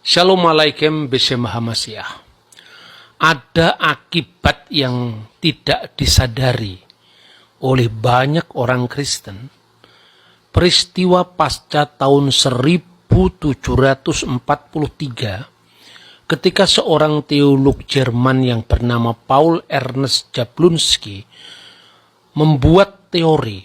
Shalom alaikum bismillahirrahmanirrahim. Ada akibat yang tidak disadari oleh banyak orang Kristen. Peristiwa pasca tahun 1743 ketika seorang teolog Jerman yang bernama Paul Ernst Jablonski membuat teori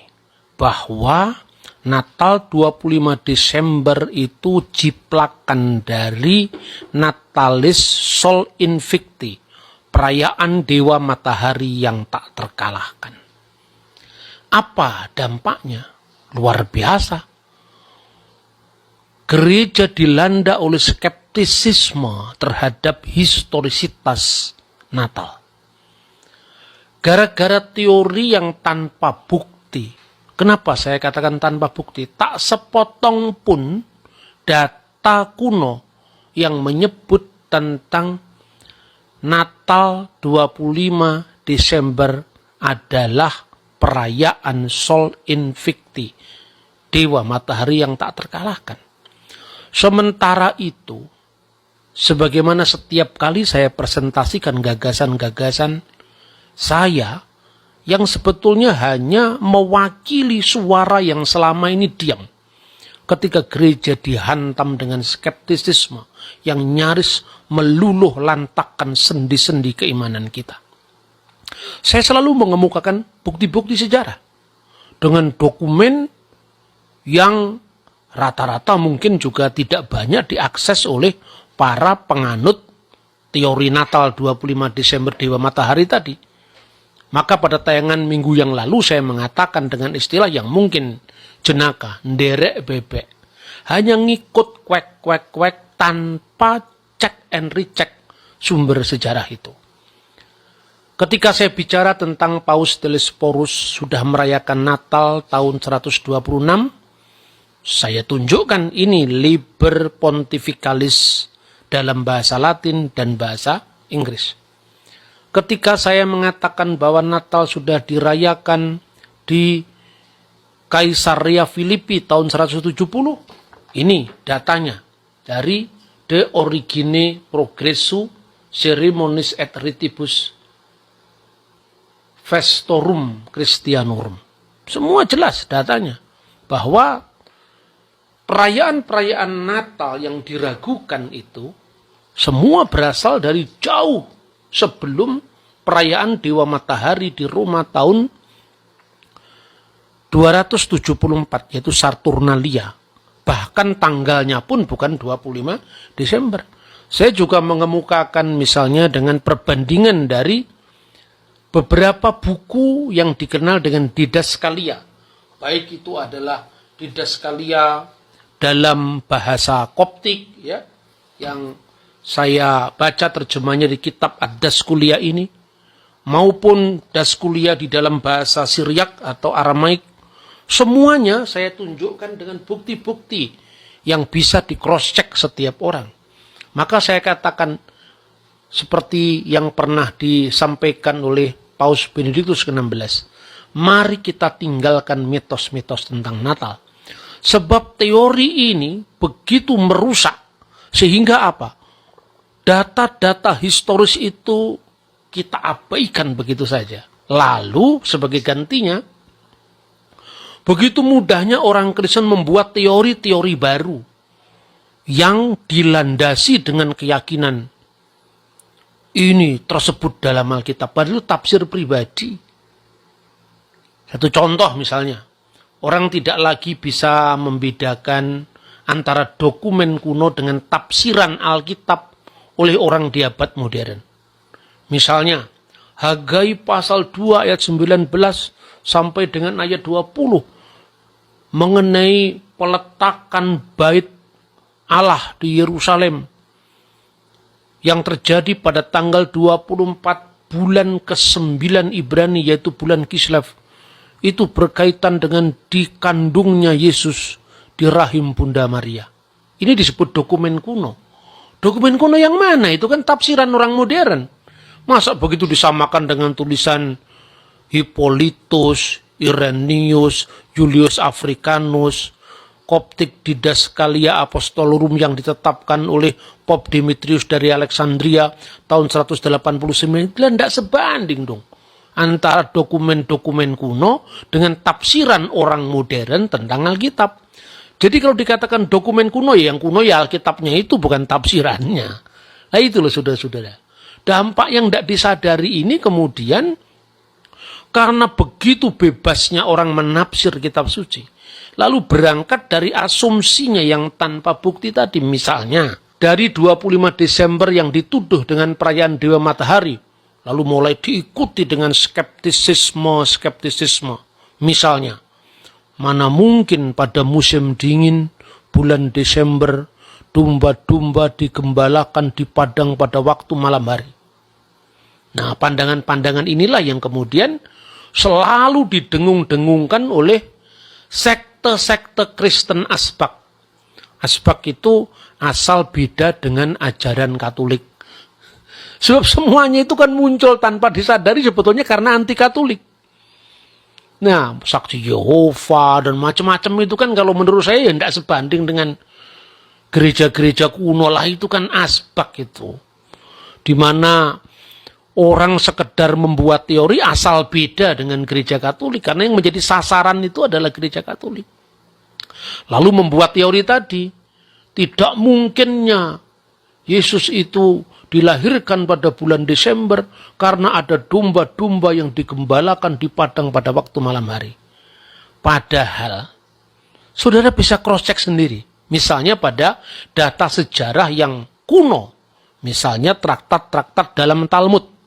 bahwa Natal 25 Desember itu jiplakan dari Natalis Sol Invicti, perayaan Dewa Matahari yang tak terkalahkan. Apa dampaknya? Luar biasa. Gereja dilanda oleh skeptisisme terhadap historisitas Natal. Gara-gara teori yang tanpa bukti. Kenapa saya katakan tanpa bukti? Tak sepotong pun data kuno yang menyebut tentang Natal 25 Desember adalah perayaan Sol Invicti, Dewa Matahari yang tak terkalahkan. Sementara itu, sebagaimana setiap kali saya presentasikan gagasan-gagasan saya, yang sebetulnya hanya mewakili suara yang selama ini diam. Ketika gereja dihantam dengan skeptisisme yang nyaris meluluh lantakkan sendi-sendi keimanan kita. Saya selalu mengemukakan bukti-bukti sejarah. Dengan dokumen yang rata-rata mungkin juga tidak banyak diakses oleh para penganut teori Natal 25 Desember Dewa Matahari tadi. Maka pada tayangan minggu yang lalu saya mengatakan dengan istilah yang mungkin jenaka, nderek bebek. Hanya ngikut kwek tanpa cek and recheck sumber sejarah itu. Ketika saya bicara tentang Paus Telesphorus sudah merayakan Natal tahun 126, saya tunjukkan ini Liber Pontificalis dalam bahasa Latin dan bahasa Inggris. Ketika saya mengatakan bahwa Natal sudah dirayakan di Kaisaria Filipi tahun 170, ini datanya dari De Origine Progressu Ceremonis et Ritibus Festorum Christianorum. Semua jelas datanya bahwa perayaan-perayaan Natal yang diragukan itu semua berasal dari jauh sebelum perayaan Dewa Matahari di Roma tahun 274, yaitu Saturnalia. Bahkan tanggalnya pun bukan 25 Desember. Saya juga mengemukakan misalnya dengan perbandingan dari beberapa buku yang dikenal dengan Didaskalia. Baik itu adalah Didaskalia dalam bahasa Koptik, ya, yang saya baca terjemahnya di kitab Ad-Daskulia ini, maupun Daskulia di dalam bahasa Syriak atau Aramaik. Semuanya saya tunjukkan dengan bukti-bukti yang bisa di cross-check setiap orang. Maka saya katakan seperti yang pernah disampaikan oleh Paus Benediktus ke-16. Mari kita tinggalkan mitos-mitos tentang Natal. Sebab teori ini begitu merusak. Sehingga apa? Data-data historis itu kita abaikan begitu saja. Lalu sebagai gantinya, begitu mudahnya orang Kristen membuat teori-teori baru yang dilandasi dengan keyakinan ini tersebut dalam Alkitab. Padahal tafsir pribadi. Satu contoh misalnya, orang tidak lagi bisa membedakan antara dokumen kuno dengan tafsiran Alkitab oleh orang di abad modern. Misalnya, Hagai pasal 2 ayat 19 sampai dengan ayat 20 mengenai peletakan bait Allah di Yerusalem yang terjadi pada tanggal 24 bulan ke-9 Ibrani, yaitu bulan Kislev. Itu berkaitan dengan dikandungnya Yesus di rahim Bunda Maria. Ini disebut dokumen kuno. Dokumen kuno yang mana? Itu kan tafsiran orang modern. Masa begitu disamakan dengan tulisan Hippolytus, Irenaeus, Julius Africanus, Koptik Didaskalia Apostolorum yang ditetapkan oleh Pope Demetrius dari Alexandria tahun 189, tidak sebanding dong antara dokumen-dokumen kuno dengan tafsiran orang modern tentang Alkitab. Jadi kalau dikatakan dokumen kuno, ya yang kuno ya Alkitabnya itu, bukan tafsirannya. Nah itu loh saudara-saudara. Dampak yang tidak disadari ini kemudian karena begitu bebasnya orang menafsir kitab suci, lalu berangkat dari asumsinya yang tanpa bukti tadi. Misalnya, dari 25 Desember yang dituduh dengan perayaan Dewa Matahari, lalu mulai diikuti dengan skeptisisme. Misalnya, mana mungkin pada musim dingin, bulan Desember, domba-domba digembalakan di padang pada waktu malam hari. Nah, pandangan-pandangan inilah yang kemudian selalu didengung-dengungkan oleh sekte Kristen Asbak. Asbak itu asal beda dengan ajaran Katolik. Sebab semuanya itu kan muncul tanpa disadari sebetulnya karena anti Katolik. Nah, saksi Yehova dan macam-macam itu kan kalau menurut saya ya tidak sebanding dengan gereja-gereja kuno lah, itu kan Asbak itu. Di mana orang sekedar membuat teori asal beda dengan gereja Katolik. Karena yang menjadi sasaran itu adalah gereja Katolik. Lalu membuat teori tadi, tidak mungkinnya Yesus itu dilahirkan pada bulan Desember karena ada domba-domba yang digembalakan di padang pada waktu malam hari. Padahal, saudara bisa cross-check sendiri. Misalnya pada data sejarah yang kuno. Misalnya traktat-traktat dalam Talmud.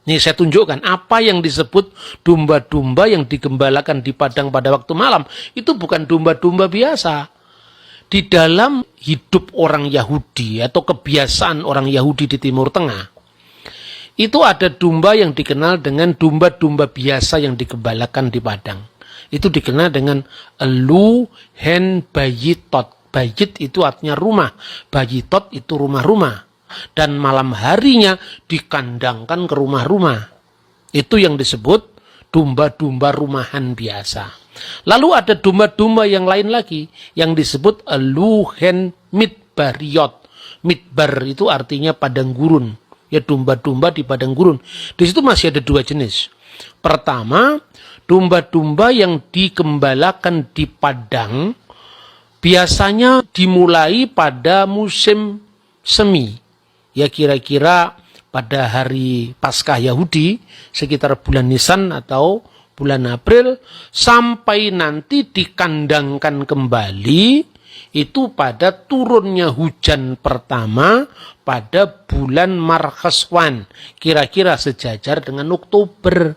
Ini saya tunjukkan apa yang disebut domba-domba yang digembalakan di padang pada waktu malam. Itu bukan domba-domba biasa. Di dalam hidup orang Yahudi atau kebiasaan orang Yahudi di Timur Tengah, itu ada domba yang dikenal dengan domba-domba biasa yang digembalakan di padang. Itu dikenal dengan elu hen bayitot. Bayit itu artinya rumah. Bayitot itu rumah-rumah. Dan malam harinya dikandangkan ke rumah-rumah. Itu yang disebut domba-domba rumahan biasa. Lalu ada domba-domba yang lain lagi yang disebut eluhen midbariot. Midbar itu artinya padang gurun. Ya, domba-domba di padang gurun. Di situ masih ada dua jenis. Pertama, domba-domba yang digembalakan di padang biasanya dimulai pada musim semi. Ya, kira-kira pada hari Paskah Yahudi sekitar bulan Nisan atau bulan April, sampai nanti dikandangkan kembali itu pada turunnya hujan pertama pada bulan Markheswan, kira-kira sejajar dengan Oktober.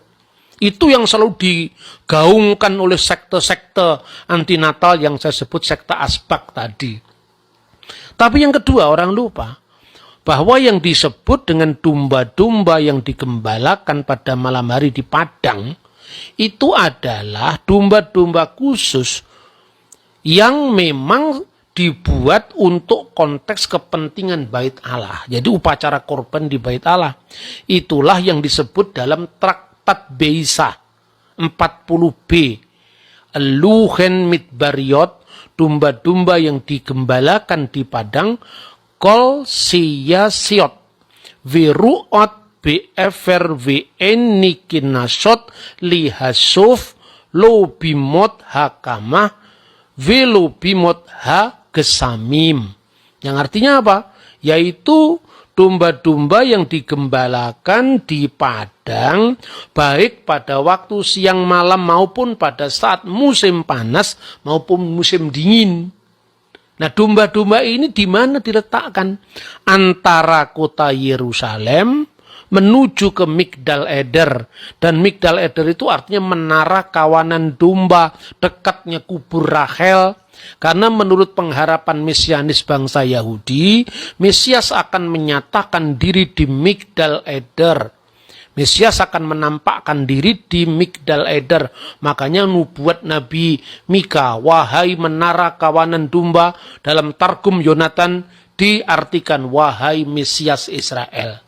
Itu yang selalu digaungkan oleh sekte-sekte antinatal yang saya sebut sekte Asbak tadi. Tapi yang kedua, orang lupa bahwa yang disebut dengan domba-domba yang digembalakan pada malam hari di padang itu adalah domba-domba khusus yang memang dibuat untuk konteks kepentingan Bait Allah. Jadi upacara korban di Bait Allah. Itulah yang disebut dalam Traktat Beisa 40b. Eluhen midbariot, domba-domba yang digembalakan di padang, kol siyasiot, viruot befer vn nikinasot lihasuf lo bimot hakamah velo bimot ha gesamim. Yang artinya apa? Yaitu domba-domba yang digembalakan di padang baik pada waktu siang malam maupun pada saat musim panas maupun musim dingin. Nah, domba-domba ini di mana diletakkan? Antara kota Yerusalem menuju ke Migdal Eder. Dan Migdal Eder itu artinya menara kawanan domba, dekatnya kubur Rahel. Karena menurut pengharapan mesianis bangsa Yahudi, Mesias akan menyatakan diri di Migdal Eder. Mesias akan menampakkan diri di Migdal Eder. Makanya nubuat Nabi Mika, wahai menara kawanan domba, dalam Targum Yonatan diartikan wahai Mesias Israel.